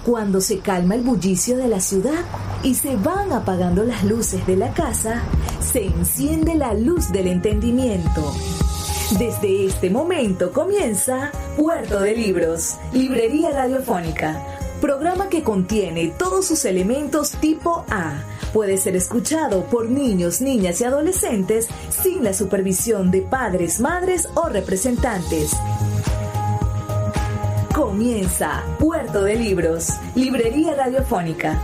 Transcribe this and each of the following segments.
Cuando se calma el bullicio de la ciudad y se van apagando las luces de la casa, se enciende la luz del entendimiento. Desde este momento comienza Puerto de Libros, Librería Radiofónica, programa que contiene todos sus elementos tipo A. Puede ser escuchado por niños, niñas y adolescentes sin la supervisión de padres, madres o representantes. Comienza Puerto de Libros, Librería Radiofónica.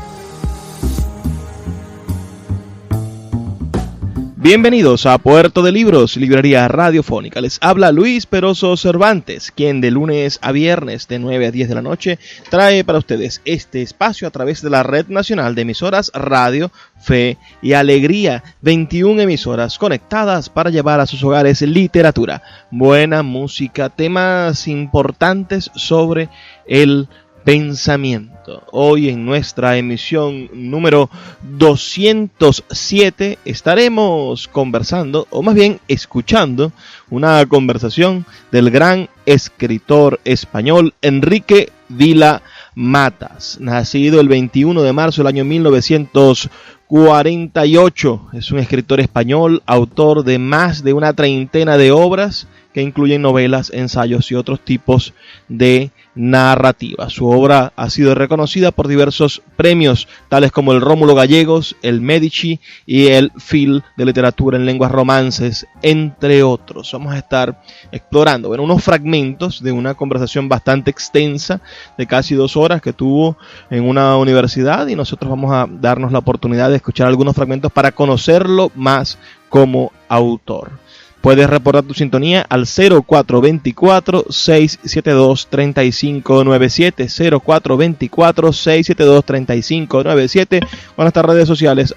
Bienvenidos a Puerto de Libros, Librería Radiofónica. Les habla Luis Peroso Cervantes, quien de lunes a viernes de 9 a 10 de la noche trae para ustedes este espacio a través de la Red Nacional de Emisoras Radio, Fe y Alegría. 21 emisoras conectadas para llevar a sus hogares literatura, buena música, temas importantes sobre el pensamiento. Hoy en nuestra emisión número 207 estaremos conversando, o más bien escuchando, una conversación del gran escritor español Enrique Vila Matas, nacido el 21 de marzo del año 1948. Es un escritor español, autor de más de una treintena de obras que incluyen novelas, ensayos y otros tipos de narrativa. Su obra ha sido reconocida por diversos premios, tales como el Rómulo Gallegos, el Medici y el Phil de Literatura en Lenguas Romances, entre otros. Vamos a estar explorando unos fragmentos de una conversación bastante extensa de casi 2 horas que tuvo en una universidad, y nosotros vamos a darnos la oportunidad de escuchar algunos fragmentos para conocerlo más como autor. Puedes reportar tu sintonía al 0424-672-3597, 0424-672-3597, o en nuestras redes sociales,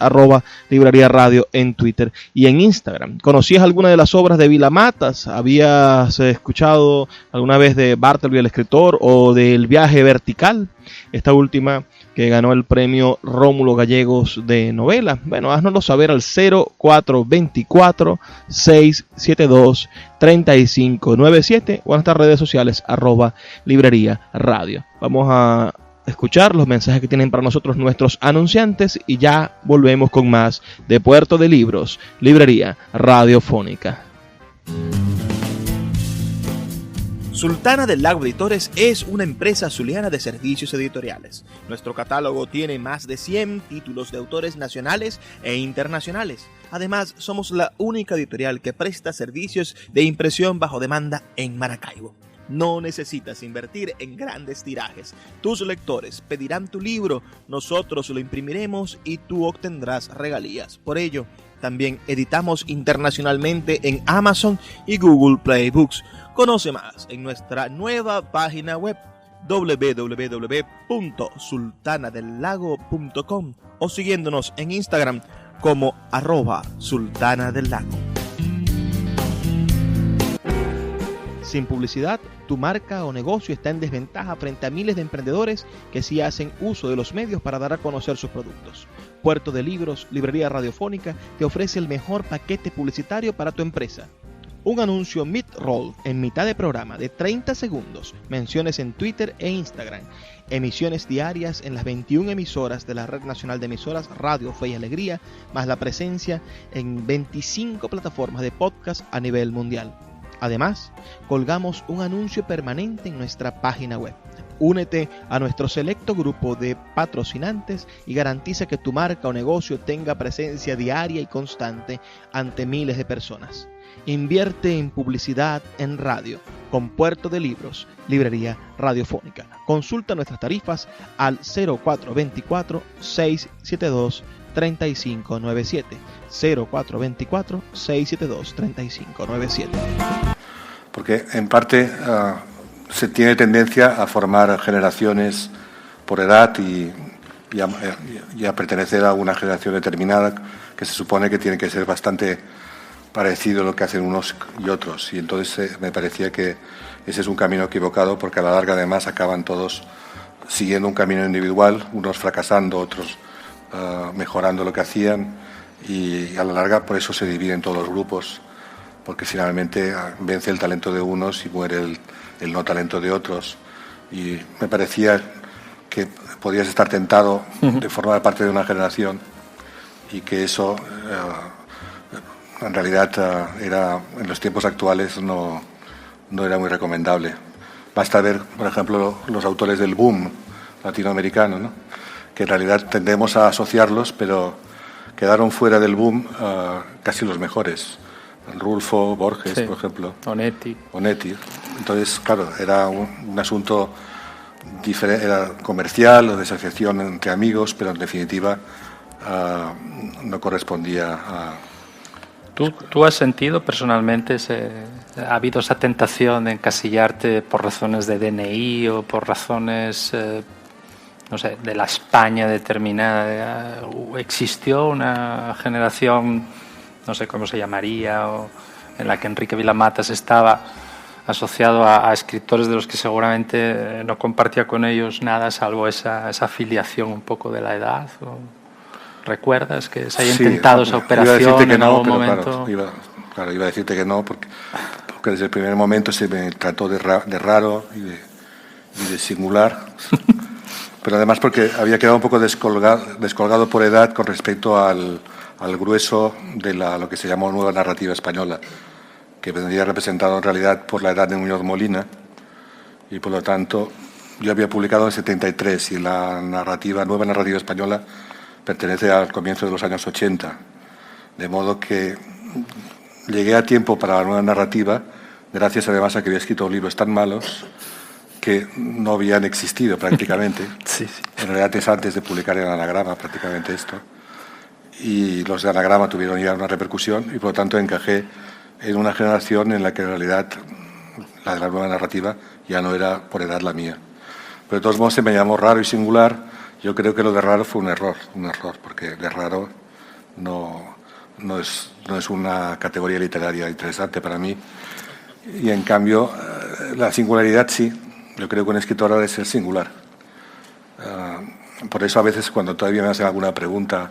@Librería Radio en Twitter y en Instagram. ¿Conocías alguna de las obras de Vila Matas? ¿Habías escuchado alguna vez de Bartleby el escritor o del Viaje Vertical? Esta última que ganó el premio Rómulo Gallegos de novela. Bueno, háznoslo saber al 0424-672-3597 o en nuestras redes sociales @Librería Radio. Vamos a escuchar los mensajes que tienen para nosotros nuestros anunciantes y ya volvemos con más de Puerto de Libros, Librería Radiofónica. Sultana del Lago Editores es una empresa zuliana de servicios editoriales. Nuestro catálogo tiene más de 100 títulos de autores nacionales e internacionales. Además, somos la única editorial que presta servicios de impresión bajo demanda en Maracaibo. No necesitas invertir en grandes tirajes. Tus lectores pedirán tu libro, nosotros lo imprimiremos y tú obtendrás regalías. Por ello, también editamos internacionalmente en Amazon y Google Play Books. Conoce más en nuestra nueva página web www.sultanadelago.com o siguiéndonos en Instagram como @sultanadelago. Sin publicidad, tu marca o negocio está en desventaja frente a miles de emprendedores que sí hacen uso de los medios para dar a conocer sus productos. Puerto de Libros, Librería Radiofónica, te ofrece el mejor paquete publicitario para tu empresa. Un anuncio mid-roll en mitad de programa de 30 segundos, menciones en Twitter e Instagram, emisiones diarias en las 21 emisoras de la Red Nacional de Emisoras Radio, Fe y Alegría, más la presencia en 25 plataformas de podcast a nivel mundial. Además, colgamos un anuncio permanente en nuestra página web. Únete a nuestro selecto grupo de patrocinantes y garantiza que tu marca o negocio tenga presencia diaria y constante ante miles de personas. Invierte en publicidad en radio con Puerto de Libros, Librería Radiofónica. Consulta nuestras tarifas al 0424-672-3597, 0424-672-3597. Porque en parte se tiene tendencia a formar generaciones por edad y a pertenecer a una generación determinada que se supone que tiene que ser bastante parecido a lo que hacen unos y otros, y entonces me parecía que ese es un camino equivocado, porque a la larga además acaban todos siguiendo un camino individual, unos fracasando, otros mejorando lo que hacían, y a la larga por eso se dividen todos los grupos, porque finalmente vence el talento de unos y muere el no talento de otros. Y me parecía que podías estar tentado de formar parte de una generación y que eso en realidad era, en los tiempos actuales no era muy recomendable. Basta ver, por ejemplo, los autores del boom latinoamericano, ¿no? Que en realidad tendemos a asociarlos, pero quedaron fuera del boom casi los mejores. Rulfo, Borges, sí, por ejemplo. Onetti. Entonces, claro, era un asunto era comercial o de asociación entre amigos, pero en definitiva no correspondía a... ¿Tú has sentido personalmente, ha habido esa tentación de encasillarte por razones de DNI o por razones, no sé, de la España determinada? ¿Existió una generación, no sé cómo se llamaría, o en la que Enrique Vila-Matas estaba asociado a escritores de los que seguramente no compartía con ellos nada, salvo esa afiliación un poco de la edad? ¿Recuerdas que se haya intentado esa operación en algún momento? Claro, iba a decirte que no, porque desde el primer momento se me trató de raro y de singular, pero además porque había quedado un poco descolgado por edad con respecto al grueso de lo que se llamó nueva narrativa española, que vendría representado en realidad por la edad de Muñoz Molina, y por lo tanto yo había publicado en el 73 y la nueva narrativa española pertenece al comienzo de los años 80, de modo que llegué a tiempo para la nueva narrativa, gracias además a que había escrito libros tan malos que no habían existido prácticamente. Sí. En realidad es antes de publicar el Anagrama prácticamente esto, y los de Anagrama tuvieron ya una repercusión y por lo tanto encajé en una generación en la que en realidad la de la nueva narrativa ya no era por edad la mía. Pero de todos modos se me llamó raro y singular. Yo creo que lo de raro fue un error, porque de raro no es una categoría literaria interesante para mí. Y en cambio, la singularidad sí. Yo creo que un escritor ha de ser singular. Por eso a veces cuando todavía me hacen alguna pregunta,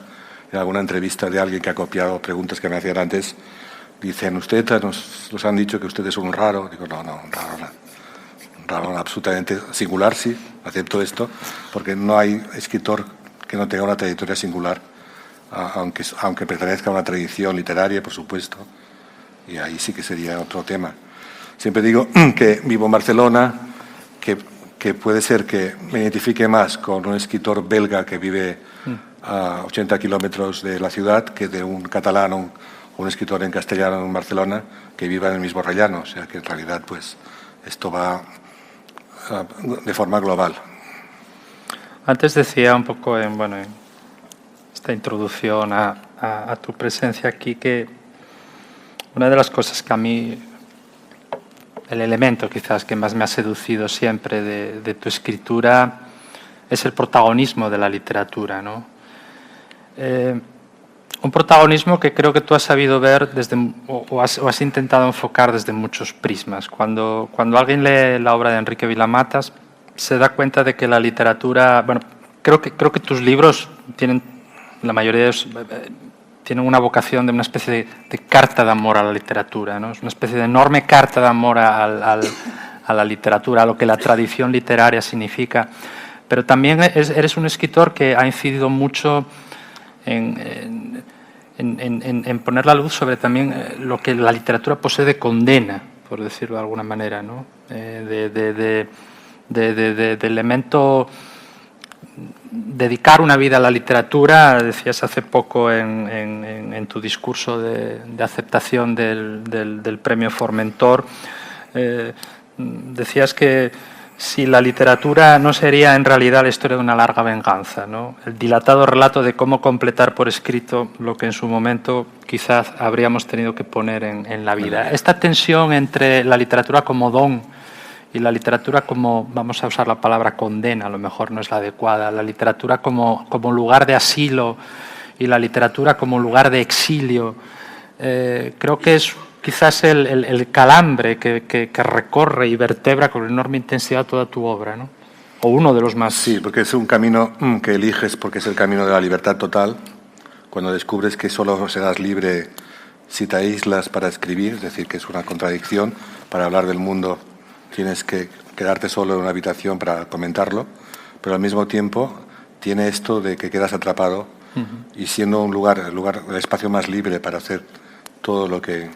en alguna entrevista de alguien que ha copiado preguntas que me hacían antes, dicen, nos han dicho que usted es un raro. Digo, no, un raro, absolutamente singular, sí, acepto esto, porque no hay escritor que no tenga una trayectoria singular, aunque pertenezca a una tradición literaria, por supuesto, y ahí sí que sería otro tema. Siempre digo que vivo en Barcelona, que puede ser que me identifique más con un escritor belga que vive a 80 kilómetros de la ciudad que de un catalán o un escritor en castellano en Barcelona que viva en el mismo rellano. O sea que en realidad pues esto va de forma global. Antes decía un poco en esta introducción a tu presencia aquí que una de las cosas que a mí, el elemento quizás que más me ha seducido siempre de tu escritura es el protagonismo de la literatura, ¿no? Un protagonismo que creo que tú has sabido ver o has intentado enfocar desde muchos prismas. Cuando alguien lee la obra de Enrique Vila-Matas se da cuenta de que la literatura, creo que tus libros tienen, la mayoría de ellos, tienen una vocación de una especie de carta de amor a la literatura, ¿no? Es una especie de enorme carta de amor a la literatura, a lo que la tradición literaria significa. Pero también eres un escritor que ha incidido mucho en poner la luz sobre también lo que la literatura posee de condena, por decirlo de alguna manera, ¿no? De elemento. Dedicar una vida a la literatura, decías hace poco en tu discurso de aceptación del premio Formentor, decías que si la literatura no sería en realidad la historia de una larga venganza, ¿no? El dilatado relato de cómo completar por escrito lo que en su momento quizás habríamos tenido que poner en la vida. Esta tensión entre la literatura como don y la literatura como, vamos a usar la palabra condena, a lo mejor no es la adecuada, la literatura como lugar de asilo y la literatura como lugar de exilio, creo que es quizás el calambre que recorre y vertebra con enorme intensidad toda tu obra, ¿no? O uno de los más... Sí, porque es un camino que eliges porque es el camino de la libertad total. Cuando descubres que solo serás libre si te aíslas para escribir, es decir, que es una contradicción. Para hablar del mundo tienes que quedarte solo en una habitación para comentarlo, pero al mismo tiempo tiene esto de que quedas atrapado y siendo un lugar, el espacio más libre para hacer todo lo que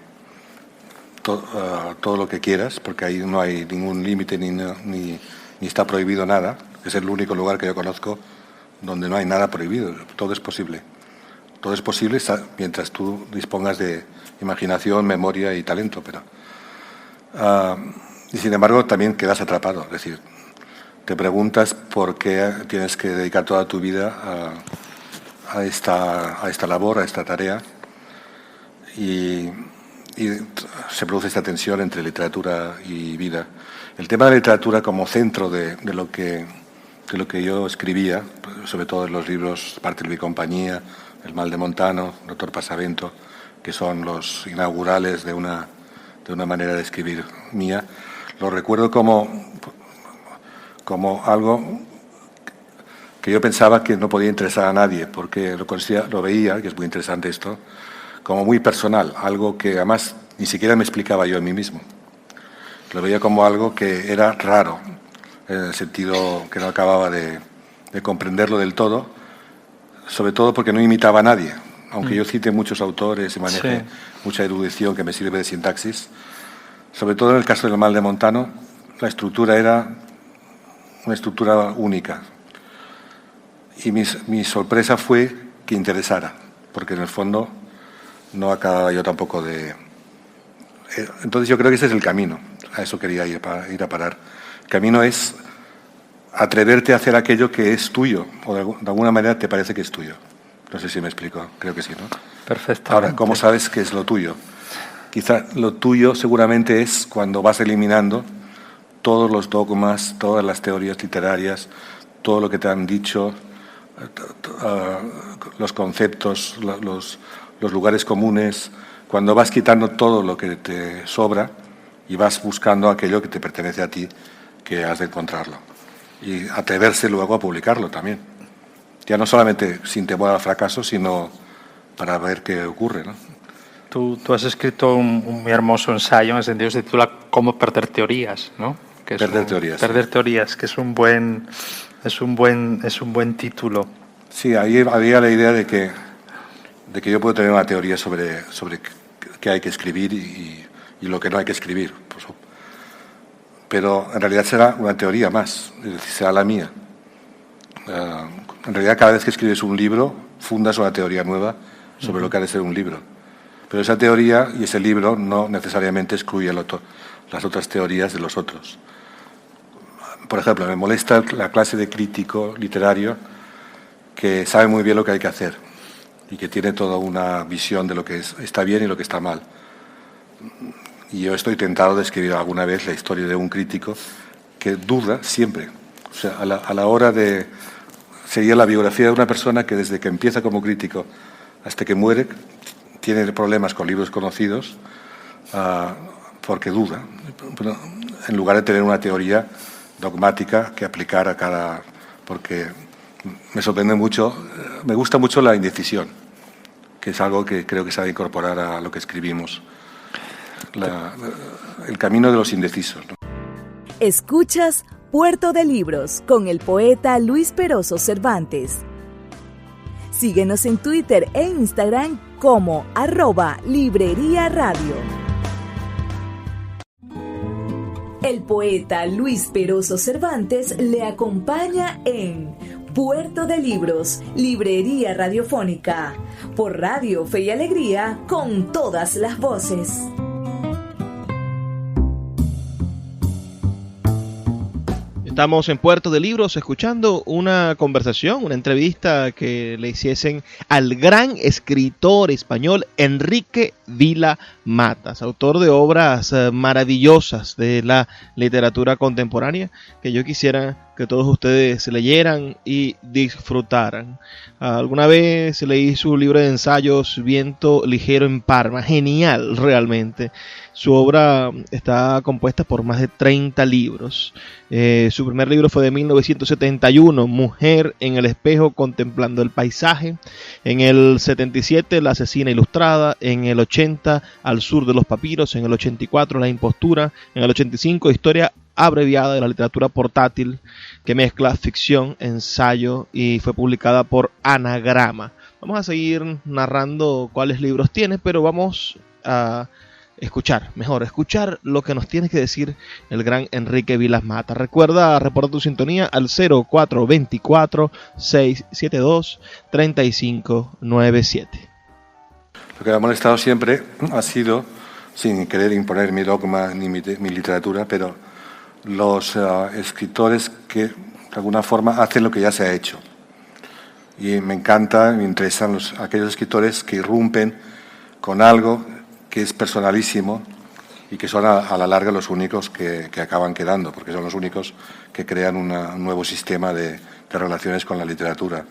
quieras, porque ahí no hay ningún límite ni está prohibido nada. Es el único lugar que yo conozco donde no hay nada prohibido. Todo es posible. Todo es posible mientras tú dispongas de imaginación, memoria y talento. Y sin embargo también quedas atrapado. Es decir, te preguntas por qué tienes que dedicar toda tu vida a esta labor, a esta tarea. Y se produce esta tensión entre literatura y vida. El tema de la literatura como centro de lo que yo escribía, sobre todo en los libros Bartleby y compañía, El mal de Montano, Doctor Pasavento, que son los inaugurales de una manera de escribir mía, lo recuerdo como algo que yo pensaba que no podía interesar a nadie, porque lo veía, que es muy interesante esto, como muy personal, algo que además ni siquiera me explicaba yo a mí mismo. Lo veía como algo que era raro, en el sentido que no acababa de comprenderlo del todo, sobre todo porque no imitaba a nadie. Aunque yo cite muchos autores y maneje mucha erudición que me sirve de sintaxis, sobre todo en el caso del mal de Montano, la estructura era una estructura única. Y mi sorpresa fue que interesara, porque en el fondo no acababa yo tampoco de... Entonces yo creo que ese es el camino, a eso quería ir a parar. El camino es atreverte a hacer aquello que es tuyo, o de alguna manera te parece que es tuyo. No sé si me explico, creo que sí, ¿no? Perfecto. Ahora, ¿cómo sabes qué es lo tuyo? Quizá lo tuyo seguramente es cuando vas eliminando todos los dogmas, todas las teorías literarias, todo lo que te han dicho, los conceptos, los lugares comunes, cuando vas quitando todo lo que te sobra y vas buscando aquello que te pertenece a ti, que has de encontrarlo. Y atreverse luego a publicarlo también. Ya no solamente sin temor al fracaso, sino para ver qué ocurre, ¿no? Tú has escrito un muy hermoso ensayo, en el sentido se titula Cómo perder teorías, ¿no? Que es Perder teorías. Perder teorías, que es un buen título. Sí, ahí había la idea de que yo puedo tener una teoría sobre qué hay que escribir y lo que no hay que escribir. Pero en realidad será una teoría más, es decir, será la mía. En realidad cada vez que escribes un libro, fundas una teoría nueva sobre lo que ha de ser un libro. Pero esa teoría y ese libro no necesariamente excluye las otras teorías de los otros. Por ejemplo, me molesta la clase de crítico literario que sabe muy bien lo que hay que hacer y que tiene toda una visión de lo que está bien y lo que está mal. Y yo estoy tentado de escribir alguna vez la historia de un crítico que duda siempre. O sea, a la hora de... Sería la biografía de una persona que desde que empieza como crítico hasta que muere tiene problemas con libros conocidos porque duda. Pero en lugar de tener una teoría dogmática que aplicar a cada... Porque me sorprende mucho, me gusta mucho la indecisión, que es algo que creo que se ha de incorporar a lo que escribimos. El camino de los indecisos, ¿no? Escuchas Puerto de Libros con el poeta Luis Peroso Cervantes. Síguenos en Twitter e Instagram como @Librería Radio. El poeta Luis Peroso Cervantes le acompaña en Puerto de Libros, Librería Radiofónica, por Radio Fe y Alegría, con todas las voces. Estamos en Puerto de Libros escuchando una conversación, una entrevista que le hiciesen al gran escritor español Enrique Vila Matas, autor de obras maravillosas de la literatura contemporánea que yo quisiera que todos ustedes leyeran y disfrutaran. Alguna vez leí su libro de ensayos Viento Ligero en Parma, genial realmente. Su obra está compuesta por más de 30 libros. Su primer libro fue de 1971, Mujer en el espejo contemplando el paisaje. En el 77, La asesina ilustrada. En el 80, al sur de los papiros, en el 84 La impostura, en el 85 Historia abreviada de la literatura portátil, que mezcla ficción, ensayo y fue publicada por Anagrama. Vamos a seguir narrando cuáles libros tiene, pero vamos a escuchar lo que nos tiene que decir el gran Enrique Vilas Matas. Recuerda reportar tu sintonía al 0424-672-3597. Lo que me ha molestado siempre ha sido, sin querer imponer mi dogma ni mi literatura, pero los escritores que de alguna forma hacen lo que ya se ha hecho. Y me encanta, me interesan aquellos escritores que irrumpen con algo que es personalísimo y que son a la larga los únicos que acaban quedando, porque son los únicos que crean un nuevo sistema de relaciones con la literatura.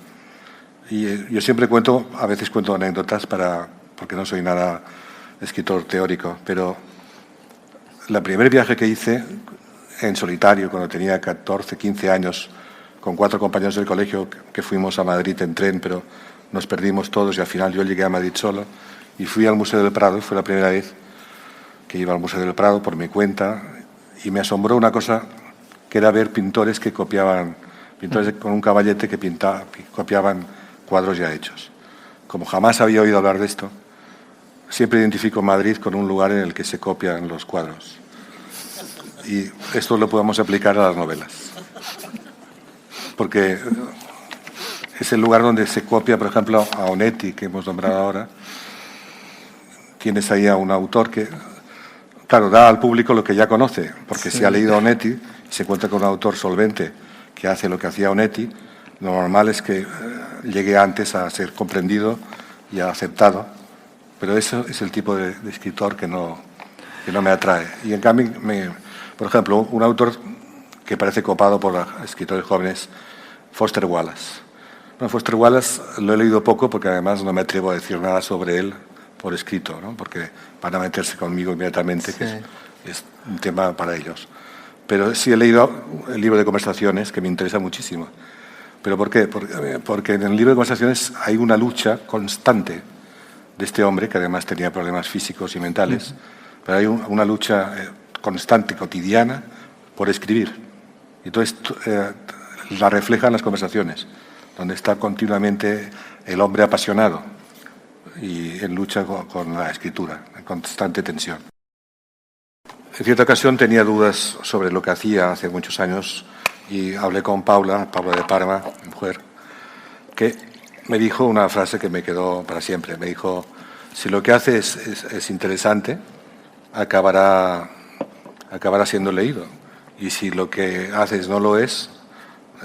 Y yo siempre a veces cuento anécdotas porque no soy nada escritor teórico, pero el primer viaje que hice en solitario, cuando tenía 14, 15 años, con 4 compañeros del colegio que fuimos a Madrid en tren, pero nos perdimos todos y al final yo llegué a Madrid solo y fui al Museo del Prado. Fue la primera vez que iba al Museo del Prado por mi cuenta y me asombró una cosa, que era ver pintores que copiaban, pintores con un caballete que copiaban cuadros ya hechos. Como jamás había oído hablar de esto, siempre identifico Madrid con un lugar en el que se copian los cuadros. Y esto lo podemos aplicar a las novelas. Porque es el lugar donde se copia, por ejemplo, a Onetti, que hemos nombrado ahora. Tienes ahí a un autor que, claro, da al público lo que ya conoce, porque si ha leído a Onetti y se encuentra con un autor solvente que hace lo que hacía Onetti, lo normal es que llegue antes a ser comprendido y aceptado. Pero eso es el tipo de escritor que no me atrae. Y en cambio, por ejemplo, un autor que parece copado por escritores jóvenes, Foster Wallace. Bueno, Foster Wallace lo he leído poco porque además no me atrevo a decir nada sobre él por escrito, ¿no? Porque van a meterse conmigo inmediatamente, sí, que es un tema para ellos. Pero sí he leído el libro de conversaciones, que me interesa muchísimo. ¿Pero por qué? Porque en el libro de conversaciones hay una lucha constante de este hombre, que además tenía problemas físicos y mentales, pero hay una lucha constante, cotidiana, por escribir. Y entonces la reflejan las conversaciones, donde está continuamente el hombre apasionado y en lucha con la escritura, en constante tensión. En cierta ocasión tenía dudas sobre lo que hacía hace muchos años y hablé con Paula de Parma, mi mujer, que me dijo una frase que me quedó para siempre. Me dijo, si lo que hace es interesante, acabará siendo leído. Y si lo que haces no lo es,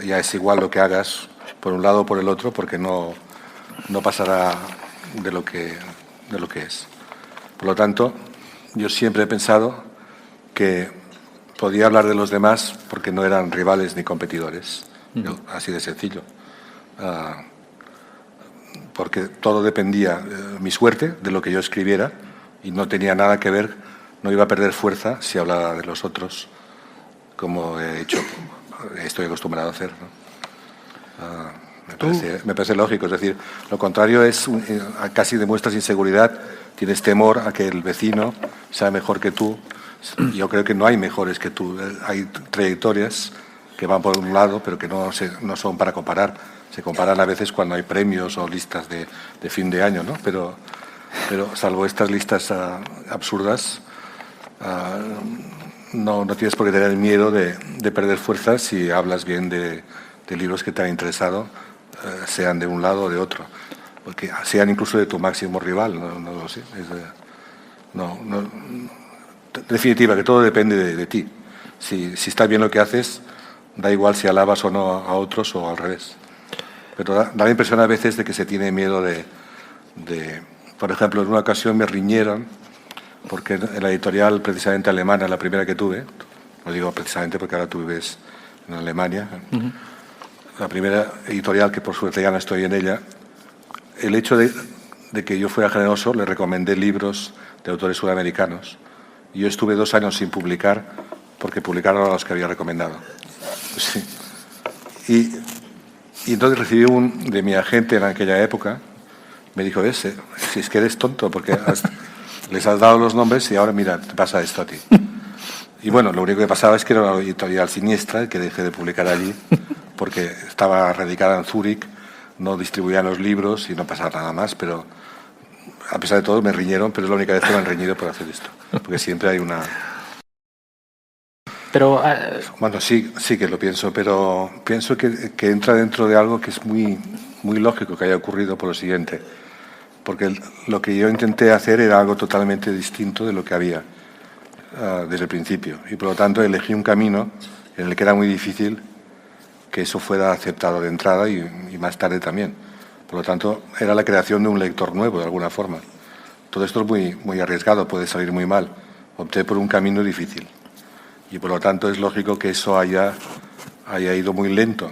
ya es igual lo que hagas por un lado o por el otro, porque no pasará de lo que es. Por lo tanto, yo siempre he pensado que podía hablar de los demás porque no eran rivales ni competidores. Así de sencillo. Porque todo dependía, mi suerte, de lo que yo escribiera, y no tenía nada que ver, no iba a perder fuerza si hablara de los otros, como estoy acostumbrado a hacer, ¿no? Me parece lógico, es decir, lo contrario es casi demuestras inseguridad, tienes temor a que el vecino sea mejor que tú. Yo creo que no hay mejores que tú, hay trayectorias que van por un lado, pero que no son para comparar. Se comparan a veces cuando hay premios o listas de fin de año, ¿no? Pero salvo estas listas absurdas, no tienes por qué tener miedo de perder fuerza si hablas bien de libros que te han interesado, sean de un lado o de otro, porque sean incluso de tu máximo rival, no lo sé. En definitiva, que todo depende de ti. Si está bien lo que haces, da igual si alabas o no a otros o al revés. Pero da la impresión a veces de que se tiene miedo por ejemplo, en una ocasión me riñeron porque en la editorial precisamente alemana, la primera que tuve, no digo precisamente porque ahora tú vives en Alemania, la primera editorial que por suerte ya no estoy en ella, el hecho de que yo fuera generoso, le recomendé libros de autores sudamericanos. Y yo estuve 2 años sin publicar porque publicaron a los que había recomendado. Sí. Y entonces recibí de mi agente en aquella época, me dijo, si es que eres tonto, porque Les has dado los nombres y ahora, mira, te pasa esto a ti. Y bueno, lo único que pasaba es que era una editorial siniestra, que dejé de publicar allí, porque estaba radicada en Zúrich, no distribuían los libros y no pasaba nada más, pero a pesar de todo me riñeron, pero es la única vez que me han reñido por hacer esto, porque siempre hay una... Pero Bueno, sí que lo pienso, pero pienso que entra dentro de algo que es muy lógico que haya ocurrido por lo siguiente, porque lo que yo intenté hacer era algo totalmente distinto de lo que había desde el principio, y por lo tanto elegí un camino en el que era muy difícil que eso fuera aceptado de entrada y más tarde también. Por lo tanto, era la creación de un lector nuevo, de alguna forma. Todo esto es muy arriesgado, puede salir muy mal. Opté por un camino difícil. Y por lo tanto es lógico que eso haya ido muy lento.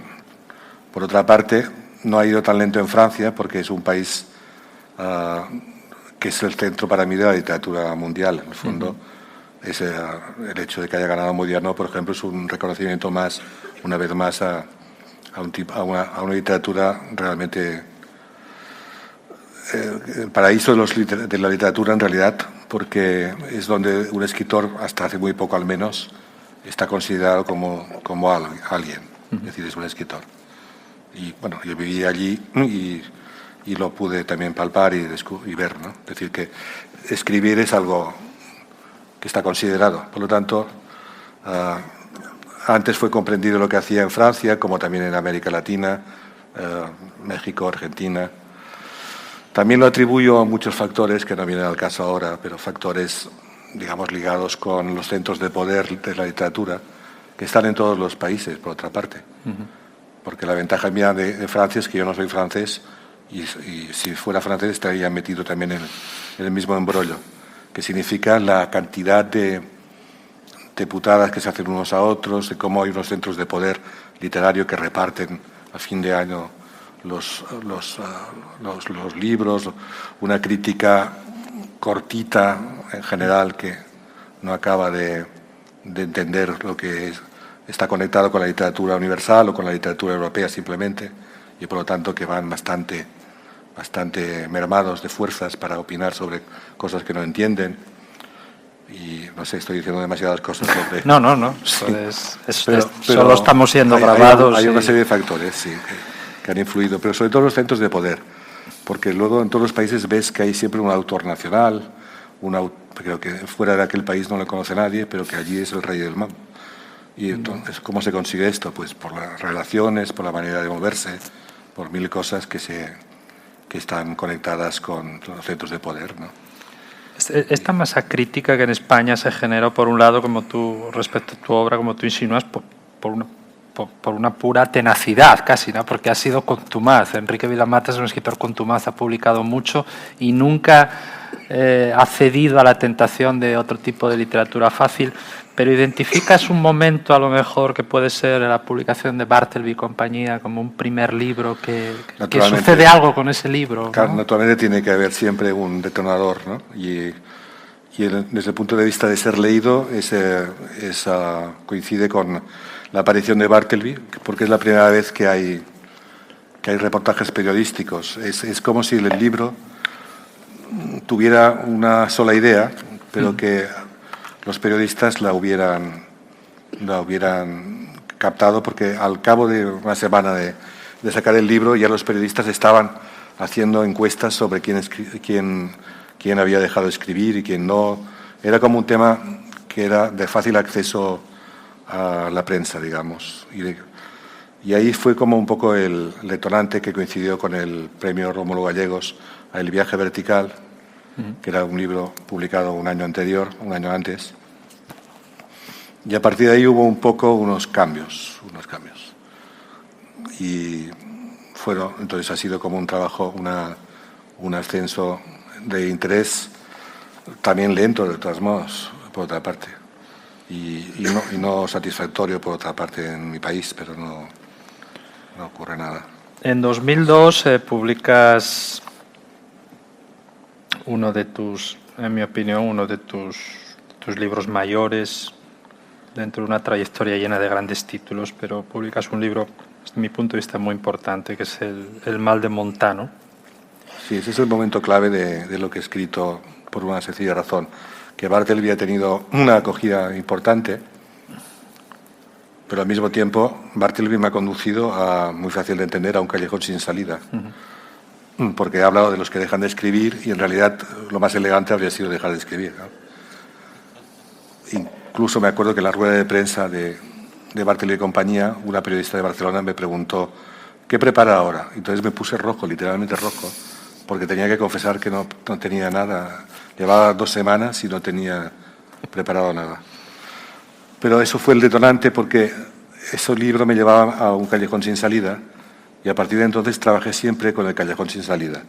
Por otra parte, no ha ido tan lento en Francia porque es un país que es el centro para mí de la literatura mundial. En el fondo, es el hecho de que haya ganado Modiano, por ejemplo, es un reconocimiento más, una vez más, a una literatura realmente... el paraíso de la literatura en realidad, porque es donde un escritor, hasta hace muy poco al menos, está considerado como alguien, es decir, es un escritor. Y bueno, yo viví allí y lo pude también palpar y ver, ¿no? Es decir, que escribir es algo que está considerado. Por lo tanto, antes fue comprendido lo que hacía en Francia, como también en América Latina, México, Argentina. También lo atribuyo a muchos factores que no vienen al caso ahora, pero factores, digamos, ligados con los centros de poder de la literatura, que están en todos los países, por otra parte. Porque la ventaja mía de Francia es que yo no soy francés y si fuera francés estaría metido también en el mismo embrollo, que significa la cantidad de putadas que se hacen unos a otros, de cómo hay unos centros de poder literario que reparten a fin de año los libros, una crítica cortita en general que no acaba de entender lo que está conectado con la literatura universal o con la literatura europea simplemente, y por lo tanto que van bastante mermados de fuerzas para opinar sobre cosas que no entienden. Y no sé, estoy diciendo demasiadas cosas sobre... No. Sí. Pero solo estamos siendo grabados. Hay una serie de factores, sí, que han influido, pero sobre todo los centros de poder, porque luego en todos los países ves que hay siempre un autor nacional, creo que fuera de aquel país no le conoce nadie, pero que allí es el rey del mambo. Y entonces, ¿cómo se consigue esto? Pues por las relaciones, por la manera de moverse, por mil cosas que están conectadas con los centros de poder, ¿no? Esta masa crítica que en España se generó, por un lado, como tú, respecto a tu obra, como tú insinúas, por una pura tenacidad casi, ¿no? Porque ha sido contumaz. Enrique Vilamata es un escritor contumaz, ha publicado mucho y nunca ha cedido a la tentación de otro tipo de literatura fácil, pero identificas un momento a lo mejor que puede ser la publicación de Bartleby y compañía como un primer libro que sucede algo con ese libro, claro, ¿no? Naturalmente tiene que haber siempre un detonador, ¿no? Y desde el punto de vista de ser leído coincide con la aparición de Bartleby, porque es la primera vez que hay reportajes periodísticos. Es como si el libro tuviera una sola idea, pero que los periodistas la hubieran captado, porque al cabo de una semana de sacar el libro ya los periodistas estaban haciendo encuestas sobre quién había dejado de escribir y quién no. Era como un tema que era de fácil acceso a la prensa, digamos. Y ahí fue como un poco el detonante que coincidió con el premio Rómulo Gallegos a El viaje vertical, que era un libro publicado un año antes. Y a partir de ahí hubo un poco unos cambios. Y entonces ha sido como un trabajo, un ascenso de interés, también lento de todos modos, por otra parte. Y no satisfactorio por otra parte en mi país, pero no ocurre nada. En 2002 publicas en mi opinión, uno de tus libros mayores dentro de una trayectoria llena de grandes títulos, pero publicas un libro, desde mi punto de vista, muy importante, que es El mal de Montano. Sí, ese es el momento clave de lo que he escrito por una sencilla razón, que Bartleby ha tenido una acogida importante, pero al mismo tiempo Bartleby me ha conducido a, muy fácil de entender, a un callejón sin salida. Porque he hablado de los que dejan de escribir y en realidad lo más elegante habría sido dejar de escribir, ¿no? Incluso me acuerdo que en la rueda de prensa de Bartleby y compañía, una periodista de Barcelona me preguntó ¿qué prepara ahora? Entonces me puse rojo, literalmente rojo, porque tenía que confesar que no tenía nada. Llevaba 2 semanas y no tenía preparado nada. Pero eso fue el detonante, porque esos libros me llevaban a un callejón sin salida y a partir de entonces trabajé siempre con el callejón sin salida.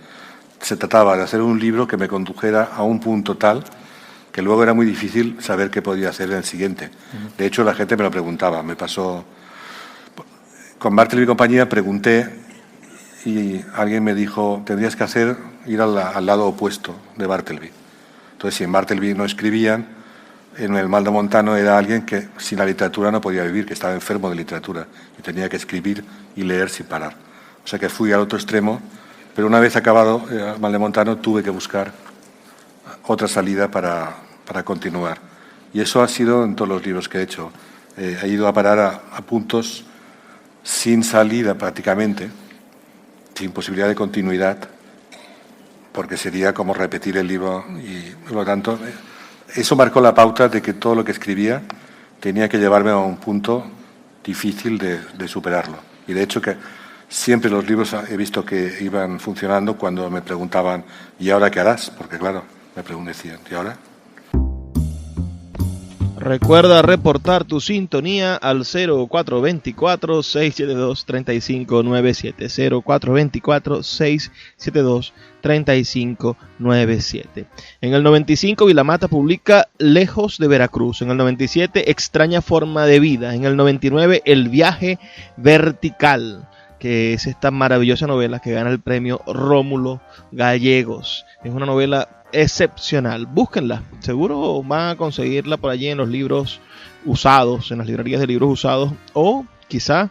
Se trataba de hacer un libro que me condujera a un punto tal que luego era muy difícil saber qué podía hacer en el siguiente. De hecho, la gente me lo preguntaba. Me pasó con Bartleby y compañía, pregunté y alguien me dijo, tendrías que ir al lado opuesto de Bartleby. Entonces, si en Bartleby no escribían, en el Maldemontano era alguien que sin la literatura no podía vivir, que estaba enfermo de literatura y tenía que escribir y leer sin parar. O sea que fui al otro extremo, pero una vez acabado el Maldemontano tuve que buscar otra salida para continuar. Y eso ha sido en todos los libros que he hecho. He ido a parar a puntos sin salida prácticamente, sin posibilidad de continuidad, porque sería como repetir el libro y, por lo tanto, eso marcó la pauta de que todo lo que escribía tenía que llevarme a un punto difícil de superarlo. Y de hecho que siempre los libros he visto que iban funcionando cuando me preguntaban ¿y ahora qué harás? Porque claro, me decían ¿y ahora? Recuerda reportar tu sintonía al 0424-672-3597, 0424-672-3597. En el 95 Vilamata publica Lejos de Veracruz, en el 97 Extraña forma de vida, en el 99 El viaje vertical, que es esta maravillosa novela que gana el premio Rómulo Gallegos. Es una novela excepcional, búsquenla, seguro van a conseguirla por allí en los libros usados, en las librerías de libros usados, o quizá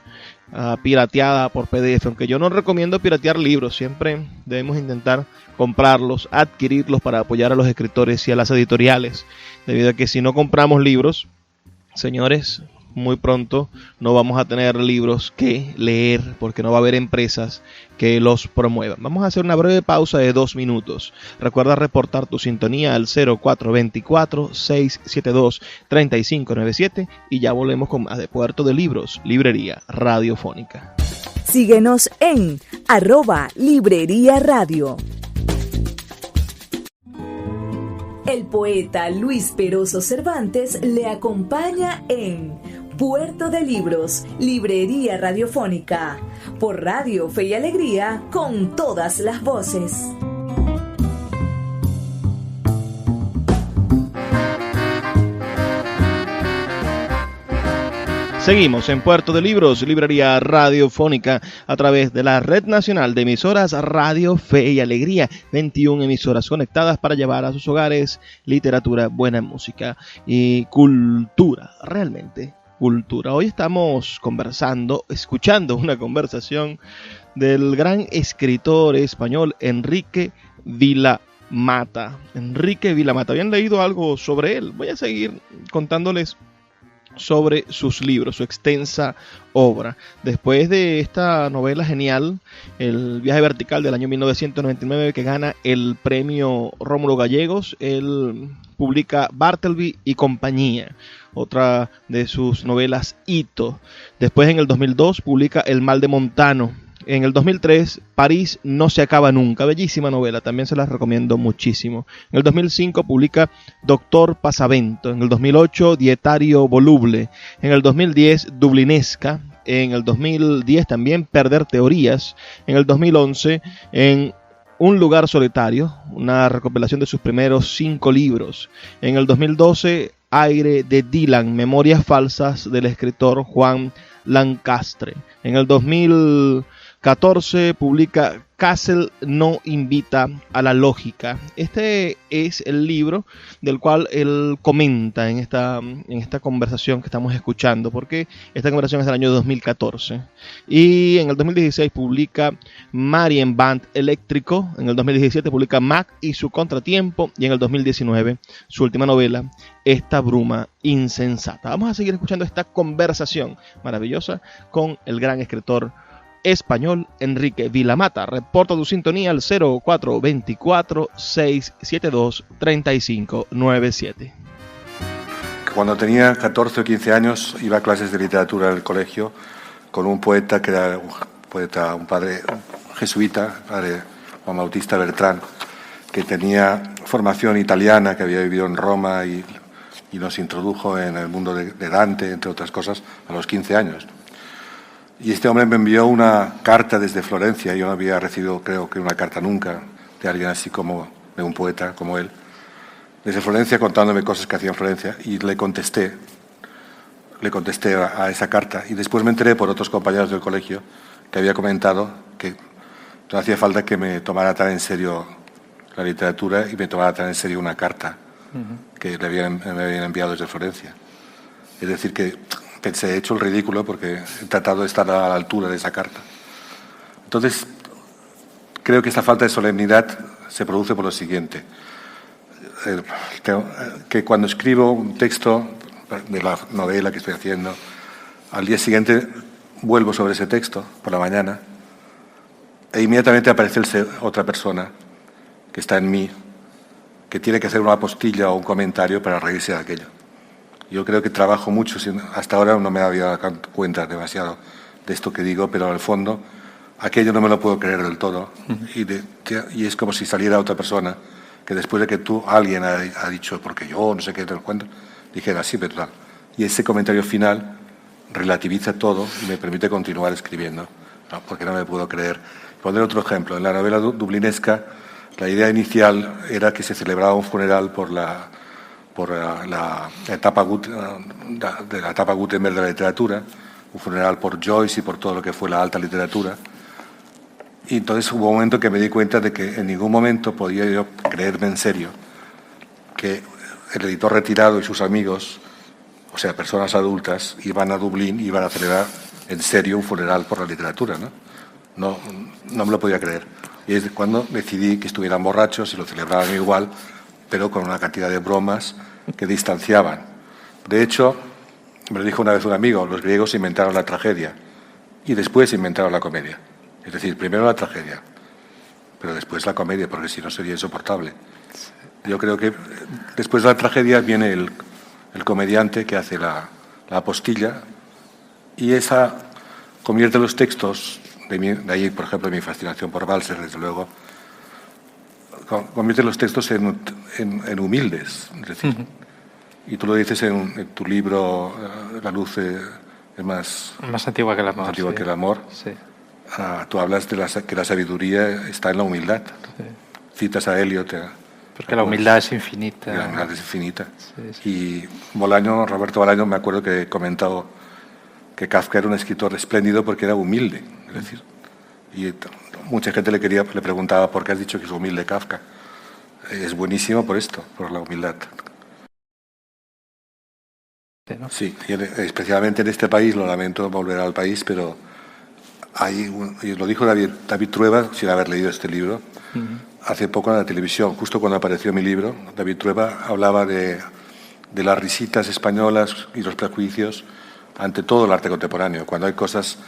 pirateada por PDF, aunque yo no recomiendo piratear libros, siempre debemos intentar comprarlos, adquirirlos para apoyar a los escritores y a las editoriales, debido a que si no compramos libros, señores, muy pronto no vamos a tener libros que leer porque no va a haber empresas que los promuevan. Vamos a hacer una breve pausa de 2 minutos. Recuerda reportar tu sintonía al 0424-672-3597 y ya volvemos con más de Puerto de Libros, Librería Radiofónica. Síguenos en @Librería Radio. El poeta Luis Peroso Cervantes le acompaña en Puerto de Libros, Librería Radiofónica, por Radio Fe y Alegría, con todas las voces. Seguimos en Puerto de Libros, Librería Radiofónica, a través de la Red Nacional de Emisoras Radio Fe y Alegría. 21 emisoras conectadas para llevar a sus hogares literatura, buena música y cultura, realmente cultura. Hoy estamos escuchando una conversación del gran escritor español Enrique Vilamata. Enrique Vilamata, ¿habían leído algo sobre él? Voy a seguir contándoles sobre sus libros, su extensa obra. Después de esta novela genial, El viaje vertical del año 1999, que gana el premio Rómulo Gallegos, él publica Bartleby y compañía, otra de sus novelas hito. Después, en el 2002, publica El Maldemontano. En el 2003, París no se acaba nunca, bellísima novela, también se la recomiendo muchísimo. En el 2005 publica Doctor Pasavento, en el 2008 Dietario Voluble, en el 2010 Dublinesca, en el 2010 también Perder Teorías, en el 2011 en Un lugar solitario, una recopilación de sus primeros 5 libros, en el 2012 Aire de Dylan, Memorias falsas del escritor Juan Lancastre, en el 2014 14 publica Castle no invita a la lógica. Este es el libro del cual él comenta en esta conversación que estamos escuchando, porque esta conversación es del año 2014. Y en el 2016 publica Marienbad Eléctrico, en el 2017 publica Mac y su contratiempo, y en el 2019 su última novela, Esta bruma insensata. Vamos a seguir escuchando esta conversación maravillosa con el gran escritor español Enrique Vilamata. Reporta tu sintonía al 0424-672-3597. Cuando tenía 14 o 15 años iba a clases de literatura en el colegio con un poeta que era un padre jesuita, padre Juan Bautista Bertrán, que tenía formación italiana, que había vivido en Roma y nos introdujo en el mundo de Dante, entre otras cosas, a los 15 años. Y este hombre me envió una carta desde Florencia. Yo no había recibido, creo que una carta nunca, de alguien así como, de un poeta como él, desde Florencia, contándome cosas que hacía en Florencia, y le contesté a esa carta. Y después me enteré por otros compañeros del colegio que había comentado que no hacía falta que me tomara tan en serio la literatura y me tomara tan en serio una carta que me habían enviado desde Florencia. Es decir, que pensé, he hecho el ridículo porque he tratado de estar a la altura de esa carta. Entonces, creo que esta falta de solemnidad se produce por lo siguiente. Que cuando escribo un texto de la novela que estoy haciendo, al día siguiente vuelvo sobre ese texto por la mañana e inmediatamente aparece otra persona que está en mí, que tiene que hacer una apostilla o un comentario para reírse de aquello. Yo creo que trabajo mucho, hasta ahora no me había dado cuenta demasiado de esto que digo, pero al fondo aquello no me lo puedo creer del todo. Y es como si saliera otra persona que después de que alguien ha dicho, porque yo no sé qué te lo cuento, dijera, sí, pero tal. Y ese comentario final relativiza todo y me permite continuar escribiendo, ¿no? Porque no me puedo creer. Poner otro ejemplo, en la novela dublinesca, la idea inicial era que se celebraba un funeral por la etapa Gutenberg de la literatura, un funeral por Joyce y por todo lo que fue la alta literatura. Y entonces hubo un momento que me di cuenta de que en ningún momento podía yo creerme en serio que el editor retirado y sus amigos, o sea, personas adultas, iban a Dublín y iban a celebrar en serio un funeral por la literatura, ¿no? No me lo podía creer. Y es cuando decidí que estuvieran borrachos y lo celebraban igual, pero con una cantidad de bromas que distanciaban. De hecho, me lo dijo una vez un amigo, los griegos inventaron la tragedia y después inventaron la comedia. Es decir, primero la tragedia, pero después la comedia, porque si no sería insoportable. Yo creo que después de la tragedia viene el comediante que hace la apostilla y esa convierte los textos, de ahí, por ejemplo, mi fascinación por Balser, desde luego, convierte los textos en humildes. Es decir, y tú lo dices en tu libro, La luz es más antigua que el amor. Más antigua sí. que el amor. Sí. Tú hablas de que la sabiduría está en la humildad. Sí. Citas a Eliot. Porque la humildad es infinita. La humildad es infinita. Sí, sí. Y Roberto Bolaño, me acuerdo que he comentado que Kafka era un escritor espléndido porque era humilde. Es decir, y mucha gente le preguntaba por qué has dicho que es humilde Kafka. Es buenísimo por esto, por la humildad. ¿No? Sí, y especialmente en este país, lo lamento volver al país, pero y lo dijo David Trueba, sin haber leído este libro, hace poco en la televisión, justo cuando apareció mi libro. David Trueba hablaba de las risitas españolas y los prejuicios ante todo el arte contemporáneo, cuando hay cosas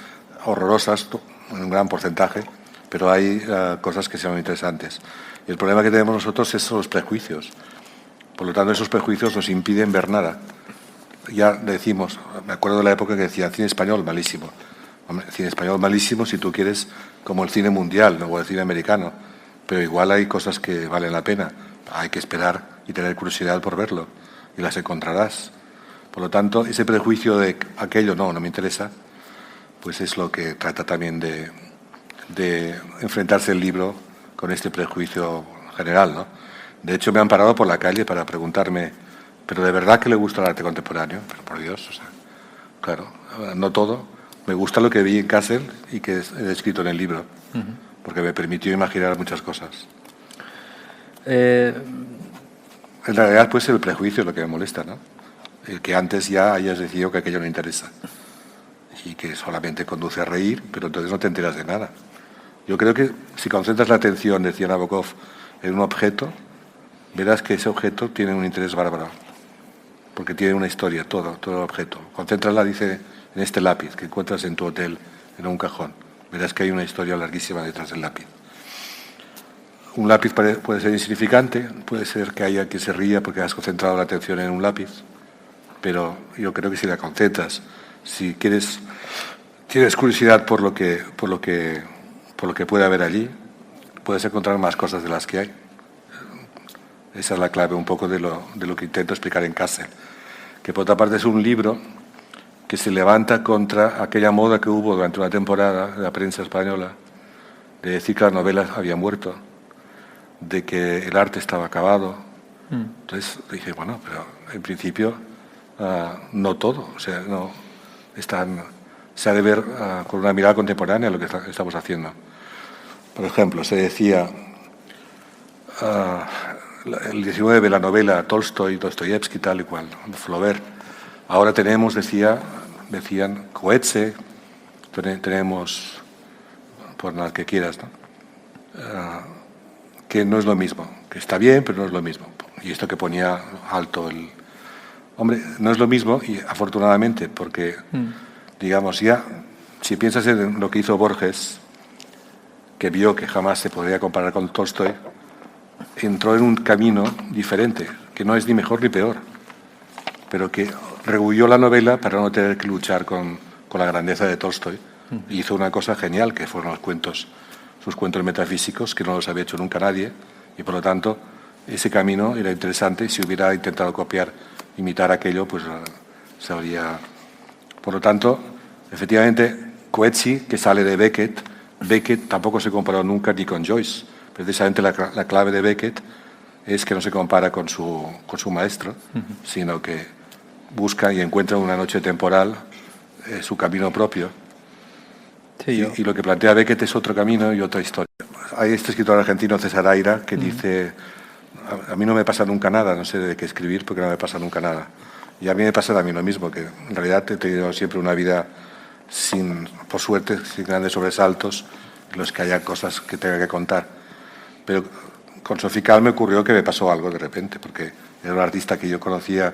horrorosas, en un gran porcentaje, pero hay cosas que son interesantes. Y el problema que tenemos nosotros son los prejuicios. Por lo tanto, esos prejuicios nos impiden ver nada. Ya decimos, me acuerdo de la época que decía cine español malísimo. Hombre, cine español malísimo si tú quieres como el cine mundial, ¿no? O el cine americano. Pero igual hay cosas que valen la pena. Hay que esperar y tener curiosidad por verlo. Y las encontrarás. Por lo tanto, ese prejuicio de aquello no me interesa, pues es lo que trata también de enfrentarse el libro con este prejuicio general, ¿no? De hecho, me han parado por la calle para preguntarme, ¿pero de verdad que le gusta el arte contemporáneo? Pero por Dios, o sea, claro, no todo. Me gusta lo que vi en Kassel y que he descrito en el libro, porque me permitió imaginar muchas cosas. En realidad, pues el prejuicio es lo que me molesta, ¿no? El que antes ya hayas decidido que aquello no interesa y que solamente conduce a reír, pero entonces no te enteras de nada. Yo creo que si concentras la atención, decía Nabokov, en un objeto, verás que ese objeto tiene un interés bárbaro, porque tiene una historia, todo el objeto. Concéntrala, dice, en este lápiz que encuentras en tu hotel, en un cajón. Verás que hay una historia larguísima detrás del lápiz. Un lápiz puede ser insignificante, puede ser que haya quien se ría porque has concentrado la atención en un lápiz, pero yo creo que si la concentras, si tienes curiosidad por lo que puede haber allí, puedes encontrar más cosas de las que hay. Esa es la clave un poco de lo que intento explicar en Kassel, que por otra parte es un libro que se levanta contra aquella moda que hubo durante una temporada de la prensa española de decir que la novela había muerto, de que el arte estaba acabado. Entonces dije, bueno, pero en principio no todo, o sea, no se ha de ver con una mirada contemporánea lo que estamos haciendo. Por ejemplo, se decía el 19 de la novela Tolstoy, Dostoyevsky, tal y cual, Flaubert. Ahora tenemos, decían, Coetzee, tenemos, por nada que quieras, ¿no? Que no es lo mismo, que está bien, pero no es lo mismo. Y esto que ponía alto el... Hombre, no es lo mismo, y afortunadamente, porque, digamos, ya, si piensas en lo que hizo Borges, que vio que jamás se podría comparar con Tolstoy, entró en un camino diferente, que no es ni mejor ni peor, pero que rehuyó la novela para no tener que luchar con la grandeza de Tolstoy. Y hizo una cosa genial, que fueron sus cuentos metafísicos, que no los había hecho nunca nadie, y por lo tanto ese camino era interesante, y si hubiera intentado imitar aquello, pues se habría... Por lo tanto, efectivamente, Coetzee, que sale de Beckett tampoco se comparó nunca ni con Joyce. Precisamente la clave de Beckett es que no se compara con su maestro, sino que busca y encuentra una noche temporal su camino propio. Sí, y lo que plantea Beckett es otro camino y otra historia. Hay este escritor argentino, César Aira, que dice, a mí no me pasa nunca nada, no sé de qué escribir porque no me pasa nunca nada. Y a mí me pasa también lo mismo, que en realidad he tenido siempre una vida por suerte, sin grandes sobresaltos, en los que haya cosas que tenga que contar. Pero con Sofical me ocurrió que me pasó algo de repente, porque era un artista que yo conocía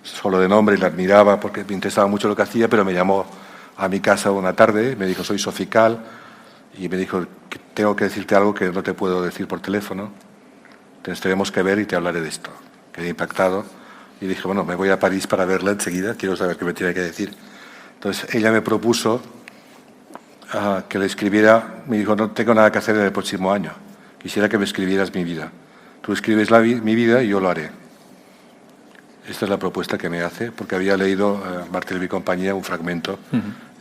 solo de nombre y la admiraba porque me interesaba mucho lo que hacía, pero me llamó a mi casa una tarde, me dijo, soy Sofical, y me dijo, que tengo que decirte algo que no te puedo decir por teléfono, tenemos que ver y te hablaré de esto. Quedé impactado y dije, bueno, me voy a París para verla enseguida, quiero saber qué me tiene que decir. Entonces ella me propuso que le escribiera, me dijo, no tengo nada que hacer en el próximo año, quisiera que me escribieras mi vida. Tú escribes mi vida y yo lo haré. Esta es la propuesta que me hace, porque había leído Barthelemy y compañía un fragmento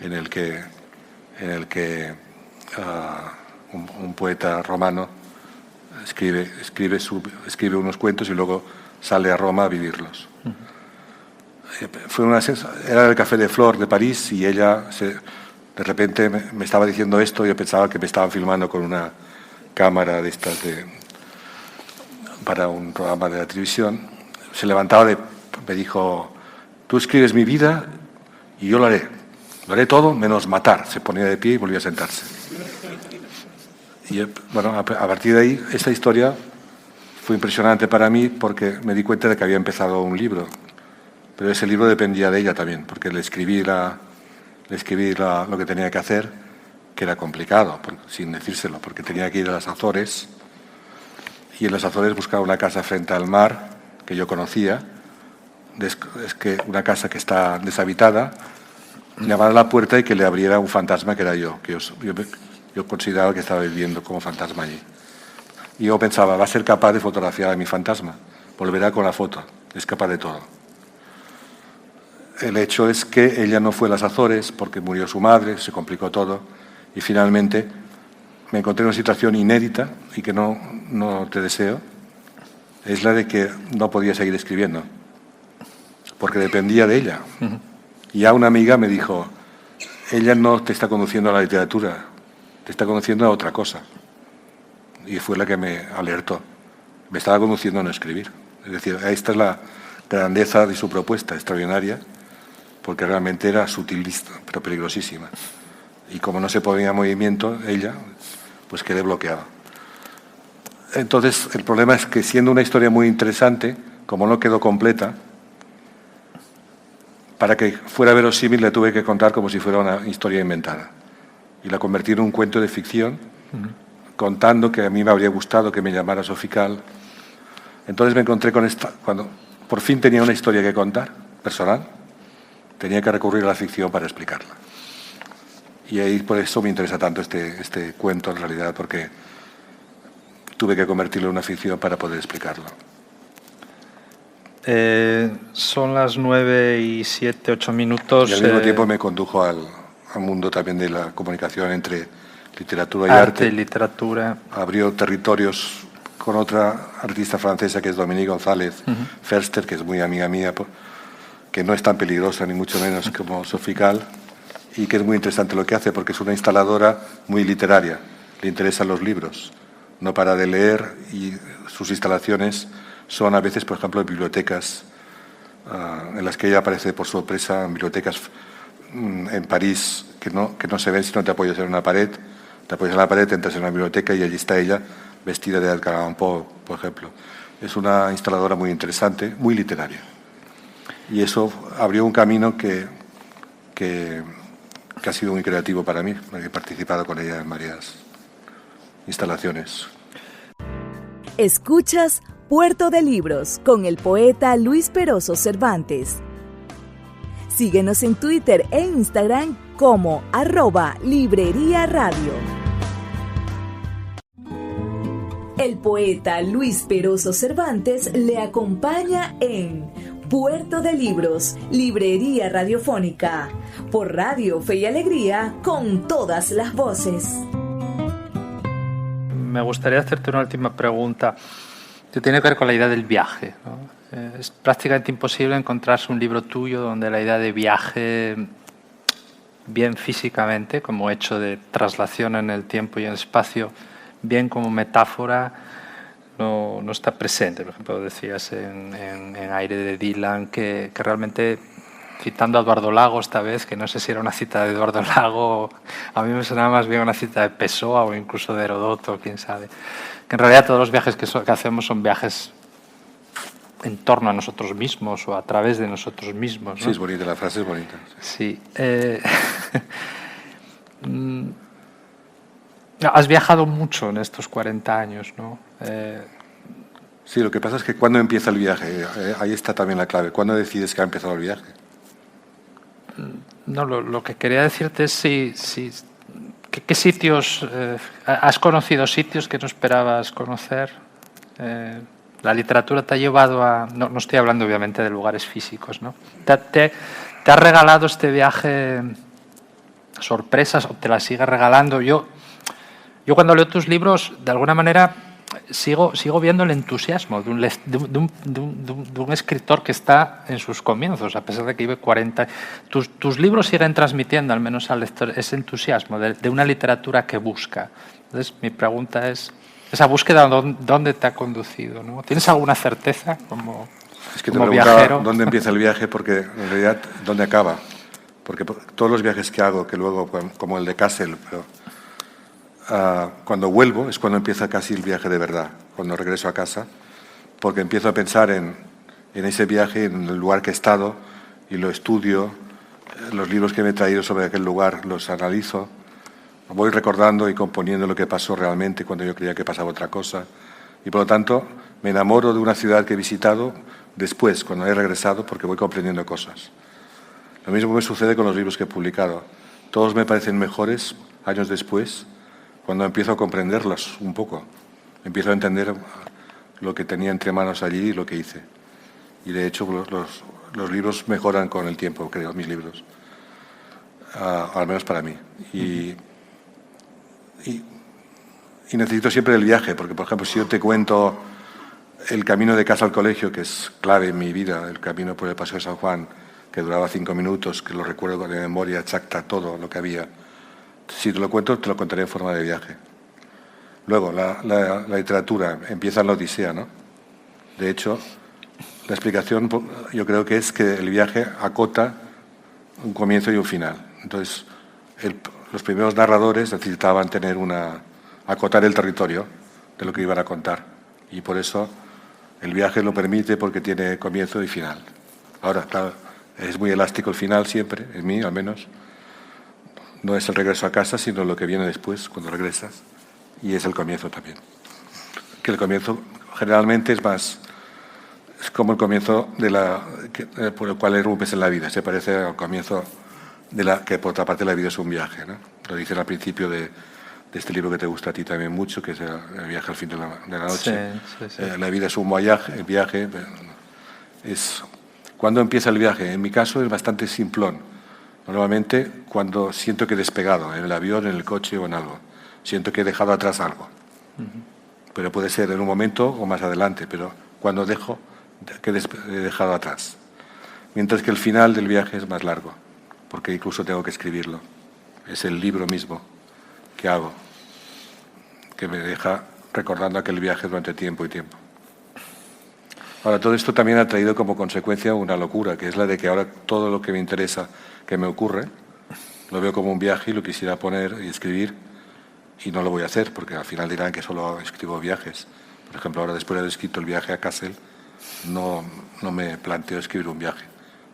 en el que un poeta romano escribe unos cuentos y luego sale a Roma a vivirlos. Era el Café de Flor de París y ella de repente me estaba diciendo esto y yo pensaba que me estaban filmando con una cámara de estas para un programa de la televisión. Se levantaba me dijo, tú escribes mi vida y yo lo haré todo menos matar. Se ponía de pie y volvía a sentarse. Y bueno, a partir de ahí esta historia fue impresionante para mí porque me di cuenta de que había empezado un libro, pero ese libro dependía de ella también, porque le escribí lo que tenía que hacer, que era complicado, sin decírselo, porque tenía que ir a las Azores, y en las Azores buscaba una casa frente al mar, que yo conocía, es que una casa que está deshabitada, llamar a la puerta y que le abriera un fantasma que era yo, que yo consideraba que estaba viviendo como fantasma allí. Y yo pensaba, va a ser capaz de fotografiar a mi fantasma, volverá con la foto, es capaz de todo. El hecho es que ella no fue a las Azores porque murió su madre, se complicó todo, y finalmente me encontré en una situación inédita y que no te deseo, es la de que no podía seguir escribiendo, porque dependía de ella. Y ya una amiga me dijo, ella no te está conduciendo a la literatura, te está conduciendo a otra cosa. Y fue la que me alertó. Me estaba conduciendo a no escribir. Es decir, esta es la grandeza de su propuesta, extraordinaria, porque realmente era sutilista, pero peligrosísima. Y como no se ponía en movimiento, ella, pues quedé bloqueada. Entonces, el problema es que siendo una historia muy interesante, como no quedó completa, para que fuera verosímil le tuve que contar como si fuera una historia inventada. Y la convertí en un cuento de ficción, contando que a mí me habría gustado que me llamara Sofical. Entonces me encontré con esta, cuando por fin tenía una historia que contar, personal, tenía que recurrir a la ficción para explicarla. Y ahí por eso me interesa tanto este cuento en realidad, porque tuve que convertirlo en una ficción para poder explicarlo. Son las 9:07, 8 minutos. Y al mismo tiempo me condujo al mundo también de la comunicación entre literatura y arte. Y literatura. Abrió territorios con otra artista francesa que es Dominique González Ferster, que es muy amiga mía, que no es tan peligrosa ni mucho menos como Sofical, y que es muy interesante lo que hace porque es una instaladora muy literaria. Le interesan los libros, no para de leer, y sus instalaciones son a veces, por ejemplo, bibliotecas en las que ella aparece por sorpresa, en bibliotecas en París que no se ven si no te apoyas en una pared. Te apoyas en la pared, entras en una biblioteca y allí está ella vestida de Edgar Allan Poe, por ejemplo. Es una instaladora muy interesante, muy literaria. Y eso abrió un camino que ha sido muy creativo para mí. He participado con ella en varias instalaciones. Escuchas Puerto de Libros con el poeta Luis Peroso Cervantes. Síguenos en Twitter e Instagram como @Librería Radio. El poeta Luis Peroso Cervantes le acompaña en Puerto de Libros, Librería Radiofónica, por Radio Fe y Alegría, con todas las voces. Me gustaría hacerte una última pregunta que tiene que ver con la idea del viaje, ¿no? Es prácticamente imposible encontrarse un libro tuyo donde la idea de viaje, bien físicamente, como hecho de traslación en el tiempo y en el espacio, bien como metáfora, no está presente. Por ejemplo, decías en Aire de Dylan que realmente, citando a Eduardo Lago esta vez, que no sé si era una cita de Eduardo Lago, a mí me sonaba más bien una cita de Pessoa o incluso de Herodoto, quién sabe, que en realidad todos los viajes que hacemos son viajes en torno a nosotros mismos o a través de nosotros mismos, ¿no? Sí, es bonita, la frase es bonita. Sí. Has viajado mucho en estos 40 años, ¿no? Sí, lo que pasa es que ¿cuándo empieza el viaje? Ahí está también la clave. ¿Cuándo decides que ha empezado el viaje? No, lo que quería decirte es ¿qué sitios has conocido, sitios que no esperabas conocer? La literatura te ha llevado a... No estoy hablando obviamente de lugares físicos, ¿no? ¿Te ha regalado este viaje sorpresas o te las sigue regalando? Yo cuando leo tus libros, de alguna manera, sigo viendo el entusiasmo de un escritor que está en sus comienzos, a pesar de que vive 40. Tus libros siguen transmitiendo, al menos al lector, ese entusiasmo de una literatura que busca. Entonces, mi pregunta es, ¿esa búsqueda dónde te ha conducido, ¿no? ¿Tienes alguna certeza como Es que te como preguntaba viajero? dónde empieza el viaje, porque en realidad, ¿dónde acaba? Porque todos los viajes que hago, que luego, como el de Kassel, pero, cuando vuelvo es cuando empieza casi el viaje de verdad, cuando regreso a casa, porque empiezo a pensar en ese viaje, en el lugar que he estado, y lo estudio, los libros que me he traído sobre aquel lugar los analizo, voy recordando y componiendo lo que pasó realmente cuando yo creía que pasaba otra cosa, y por lo tanto me enamoro de una ciudad que he visitado después, cuando he regresado, porque voy comprendiendo cosas. Lo mismo me sucede con los libros que he publicado. Todos me parecen mejores años después, cuando empiezo a comprenderlos un poco. Empiezo a entender lo que tenía entre manos allí y lo que hice. Y de hecho los libros mejoran con el tiempo, creo, mis libros. Al menos para mí. Y necesito siempre el viaje, porque, por ejemplo, si yo te cuento el camino de casa al colegio, que es clave en mi vida, el camino por el Paseo de San Juan, que duraba 5 minutos, que lo recuerdo de memoria exacta, todo lo que había. Si te lo cuento, te lo contaré en forma de viaje. Luego, la literatura, empieza en la Odisea, ¿no? De hecho, la explicación yo creo que es que el viaje acota un comienzo y un final. Entonces, los primeros narradores necesitaban acotar el territorio de lo que iban a contar. Y por eso el viaje lo permite, porque tiene comienzo y final. Ahora, claro, es muy elástico el final siempre, en mí al menos. No es el regreso a casa, sino lo que viene después, cuando regresas. Y es el comienzo también. Que el comienzo generalmente es como el comienzo por el cual irrumpes en la vida. Se parece al comienzo que por otra parte la vida es un viaje, ¿no? Lo dicen al principio de este libro que te gusta a ti también mucho, que es El viaje al fin de la noche. Sí. La vida es un voyage, el viaje es... ¿Cuándo empieza el viaje? En mi caso es bastante simplón. Normalmente cuando siento que he despegado, en el avión, en el coche o en algo. Siento que he dejado atrás algo. Pero puede ser en un momento o más adelante, pero cuando dejo que he dejado atrás. Mientras que el final del viaje es más largo, porque incluso tengo que escribirlo. Es el libro mismo que hago, que me deja recordando aquel viaje durante tiempo y tiempo. Ahora, todo esto también ha traído como consecuencia una locura, que es la de que ahora todo lo que me interesa, que me ocurre, lo veo como un viaje y lo quisiera poner y escribir, y no lo voy a hacer, porque al final dirán que solo escribo viajes. Por ejemplo, ahora después de haber escrito el viaje a Kassel, no me planteo escribir un viaje.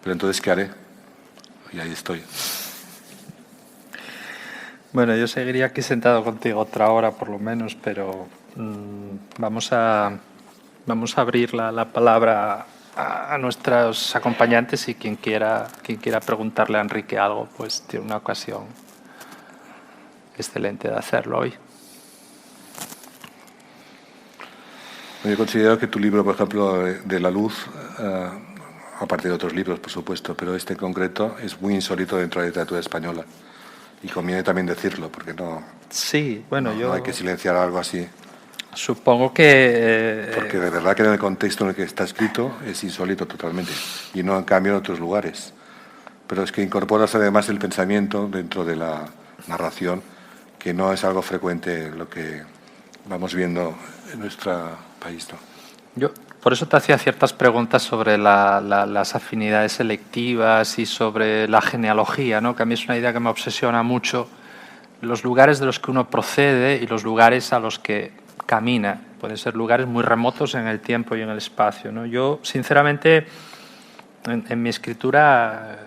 Pero entonces, ¿qué haré? Y ahí estoy. Bueno, yo seguiría aquí sentado contigo otra hora por lo menos, pero vamos a abrir la palabra a nuestros acompañantes, y quien quiera preguntarle a Enrique algo, pues tiene una ocasión excelente de hacerlo hoy. Yo considero que tu libro, por ejemplo, de La Luz, aparte de otros libros, por supuesto, pero este en concreto es muy insólito dentro de la literatura española. Y conviene también decirlo, porque no hay que silenciar algo así. Supongo que... Porque de verdad que en el contexto en el que está escrito es insólito totalmente, y no en cambio en otros lugares. Pero es que incorporas además el pensamiento dentro de la narración, que no es algo frecuente lo que vamos viendo en nuestro país, ¿no? Yo por eso te hacía ciertas preguntas sobre las afinidades selectivas y sobre la genealogía, ¿no? Que a mí es una idea que me obsesiona mucho. Los lugares de los que uno procede y los lugares a los que camina. Pueden ser lugares muy remotos en el tiempo y en el espacio, ¿no? Yo, sinceramente, en mi escritura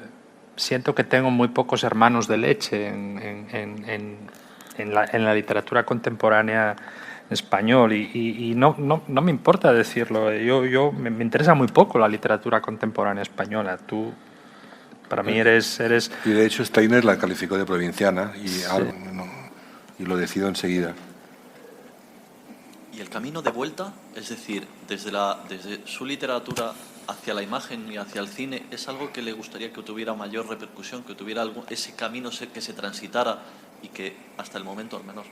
siento que tengo muy pocos hermanos de leche en la literatura contemporánea español, y no me importa decirlo. Me interesa muy poco la literatura contemporánea española. Tú, para mí, eres... Y de hecho Steiner la calificó de provinciana y lo decido enseguida. Y el camino de vuelta, es decir, desde su literatura hacia la imagen y hacia el cine, ¿es algo que le gustaría que tuviera mayor repercusión, que tuviera ese camino que se transitara y que hasta el momento al menos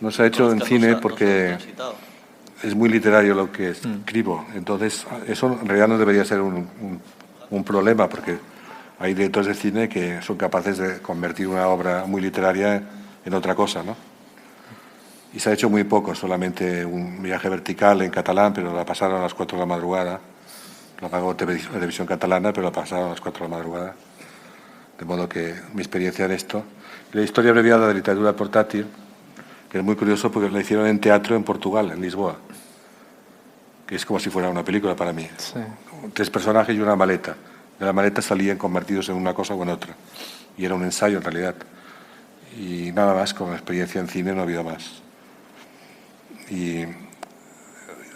no se ha hecho en cine porque es muy literario lo que escribo? Entonces eso en realidad no debería ser un problema, porque hay directores de cine que son capaces de convertir una obra muy literaria en otra cosa, ¿no? Y se ha hecho muy poco, solamente un viaje vertical en catalán, pero la pasaron a las 4 de la madrugada. Lo pagó Televisión Catalana, pero la pasaron a las 4 de la madrugada. De modo que mi experiencia en esto... La historia abreviada de literatura portátil, que es muy curioso porque la hicieron en teatro en Portugal, en Lisboa, que es como si fuera una película para mí. Sí. 3 personajes y una maleta. De la maleta salían convertidos en una cosa o en otra. Y era un ensayo en realidad. Y nada más, con la experiencia en cine no ha habido más. Y en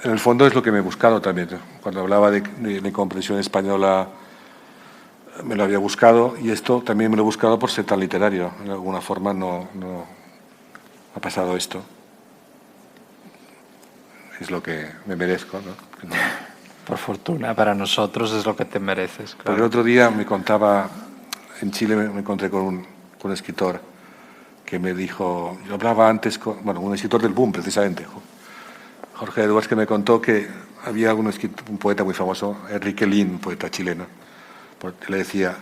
el fondo es lo que me he buscado también. Cuando hablaba de comprensión española, me lo había buscado, y esto también me lo he buscado por ser tan literario. De alguna forma no ha pasado esto. Es lo que me merezco, ¿no? Por fortuna, para nosotros es lo que te mereces. Claro. Porque el otro día me contaba, en Chile me encontré con un escritor que me dijo, yo hablaba antes con, un escritor del boom precisamente, Jorge Edwards, que me contó que había un poeta muy famoso, Enrique Lin, un poeta chileno, Le decía,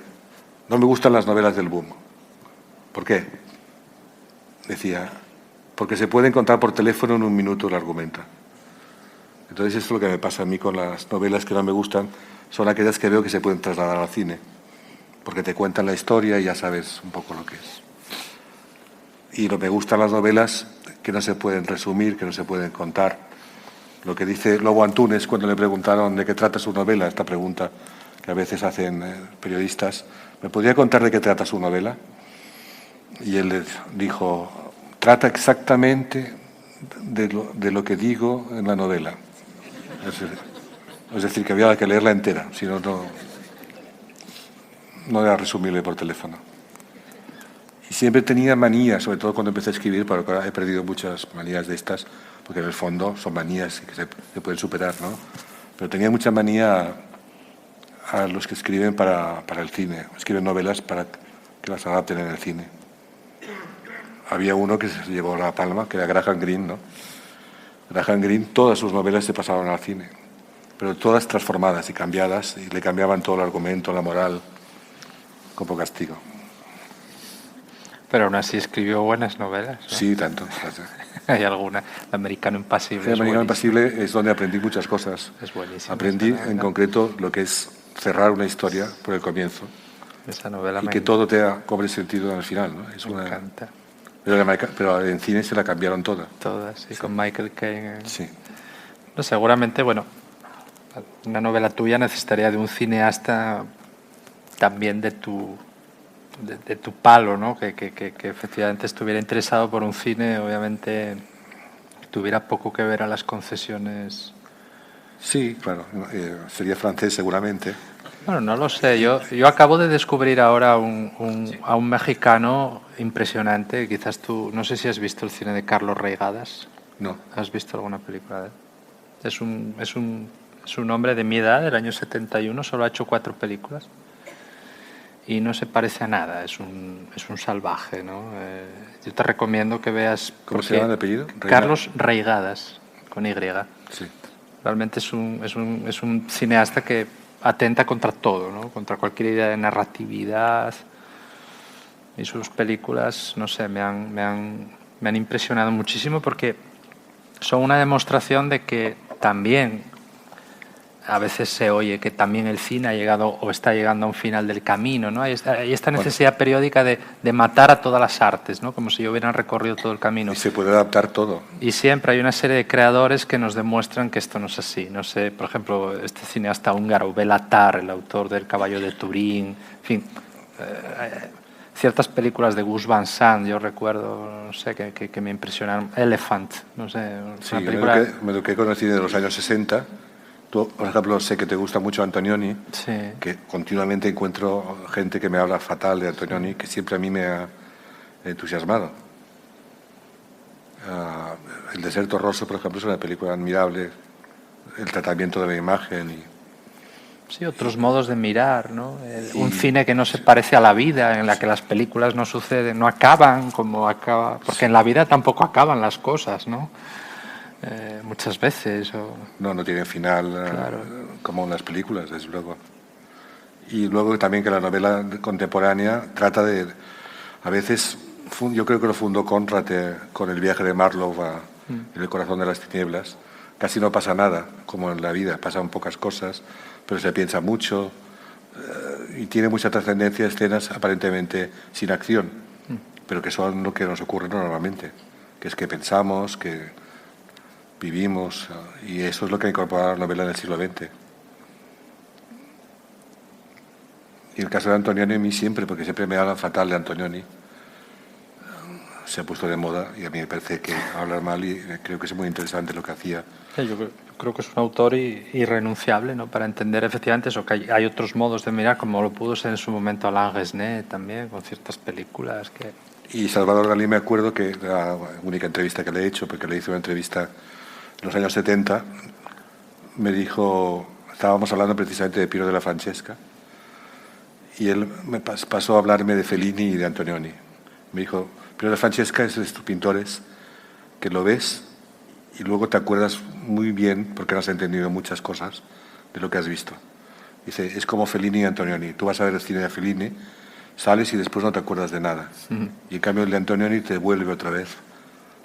no me gustan las novelas del boom. ¿Por qué? Decía, porque se pueden contar por teléfono en 1 minuto el argumento. Entonces esto es lo que me pasa a mí con las novelas que no me gustan, son aquellas que veo que se pueden trasladar al cine, porque te cuentan la historia y ya sabes un poco lo que es. Y me gustan las novelas que no se pueden resumir, que no se pueden contar. Lo que dice Lobo Antunes cuando le preguntaron de qué trata su novela, esta pregunta que a veces hacen periodistas, ¿me podría contar de qué trata su novela? Y él les dijo, trata exactamente de lo que digo en la novela. Es decir, que había que leerla entera, si no, no era resumible por teléfono. Y siempre tenía manías, sobre todo cuando empecé a escribir, porque ahora he perdido muchas manías de estas, porque en el fondo son manías que se pueden superar, ¿no? Pero tenía mucha manía a los que escriben para el cine, escriben novelas para que las adapten en el cine. Había uno que se llevó la palma, que era Graham Greene, ¿no? Graham Greene, todas sus novelas se pasaban al cine, pero todas transformadas y cambiadas, y le cambiaban todo el argumento, la moral, como castigo. Pero aún así escribió buenas novelas, ¿no? Sí, tanto. Hay alguna. El Americano Impasible. El Americano Impasible es donde aprendí muchas cosas. Es buenísimo. Aprendí en concreto lo que es cerrar una historia por el comienzo. Esa novela y que todo cobre sentido al final, ¿no? Me encanta. Pero en cine se la cambiaron toda. Todas, sí, con Michael Caine. Sí. No, seguramente, bueno, una novela tuya necesitaría de un cineasta también de tu palo, ¿no? Que efectivamente estuviera interesado por un cine, obviamente tuviera poco que ver a las concesiones. Sí, claro, sería francés seguramente. Bueno, no lo sé. Yo acabo de descubrir ahora a un mexicano impresionante. Quizás tú, no sé si has visto el cine de Carlos Reigadas. No. ¿Has visto alguna película de él? Es un hombre de mi edad, del año 71, solo ha hecho 4 películas. Y no se parece a nada, es un salvaje, ¿no? Yo te recomiendo que veas... ¿Cómo se llama el apellido? Carlos Reigadas, con Y. Sí. Realmente es un cineasta que atenta contra todo, ¿no? Contra cualquier idea de narratividad. Y sus películas, no sé, me han impresionado muchísimo porque son una demostración de que también a veces se oye que también el cine ha llegado o está llegando a un final del camino, ¿no? Hay esta necesidad periódica de matar a todas las artes, ¿no? Como si ya hubieran recorrido todo el camino. Y se puede adaptar todo. Y siempre hay una serie de creadores que nos demuestran que esto no es así. No sé, por ejemplo, este cineasta húngaro, Béla Tarr, el autor del Caballo de Turín, en fin, ciertas películas de Gus Van Sant, yo recuerdo, no sé, que me impresionaron. Elephant, no sé, sí, una película... me eduqué con el cine de los años 60. Tú, por ejemplo, sé que te gusta mucho Antonioni, sí. Que continuamente encuentro gente que me habla fatal de Antonioni, que siempre a mí me ha entusiasmado. El Deserto Rosso, por ejemplo, es una película admirable, el tratamiento de la imagen y... Sí, otros modos de mirar, ¿no? Un cine que no se parece a la vida, en la que las películas no suceden, no acaban como acaba, porque en la vida tampoco acaban las cosas, ¿no? Muchas veces. No tienen final, claro. Como en las películas, desde luego. Y luego también que la novela contemporánea trata de... A veces, yo creo que lo fundó Conrad con El viaje de Marlowe en El corazón de las tinieblas. Casi no pasa nada, como en la vida, pasan pocas cosas, pero se piensa mucho y tiene mucha trascendencia escenas aparentemente sin acción, pero que son lo que nos ocurre normalmente, que es que pensamos, que vivimos, y eso es lo que ha incorporado la novela en el siglo XX. Y el caso de Antonioni a mí siempre, porque siempre me hablan fatal de Antonioni, se ha puesto de moda y a mí me parece que hablar mal y creo que es muy interesante lo que hacía. Sí, yo creo que es un autor irrenunciable, ¿no? Para entender efectivamente eso, que hay otros modos de mirar, como lo pudo ser en su momento Alain Resnais también, con ciertas películas que... Y Salvador Dalí, me acuerdo que la única entrevista que le he hecho, porque le hice una entrevista en los años 70, me dijo, estábamos hablando precisamente de Piero della Francesca, y él me pasó a hablarme de Fellini y de Antonioni. Me dijo, Piero della Francesca es de estos pintores que lo ves y luego te acuerdas muy bien, porque no has entendido muchas cosas, de lo que has visto. Dice, es como Fellini y Antonioni. Tú vas a ver el cine de Fellini, sales y después no te acuerdas de nada. Y en cambio el de Antonioni te vuelve otra vez,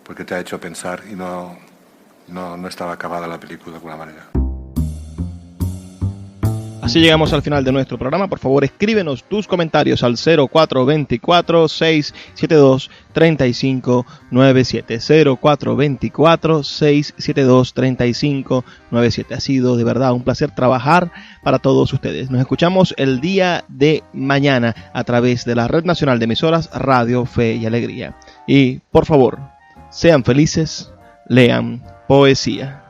porque te ha hecho pensar y no estaba acabada la película de alguna manera. Así llegamos al final de nuestro programa. Por favor, escríbenos tus comentarios al 0424-672-3597. 0424-672-3597. Ha sido de verdad un placer trabajar para todos ustedes. Nos escuchamos el día de mañana a través de la Red Nacional de Emisoras Radio Fe y Alegría. Y, por favor, sean felices, lean poesía.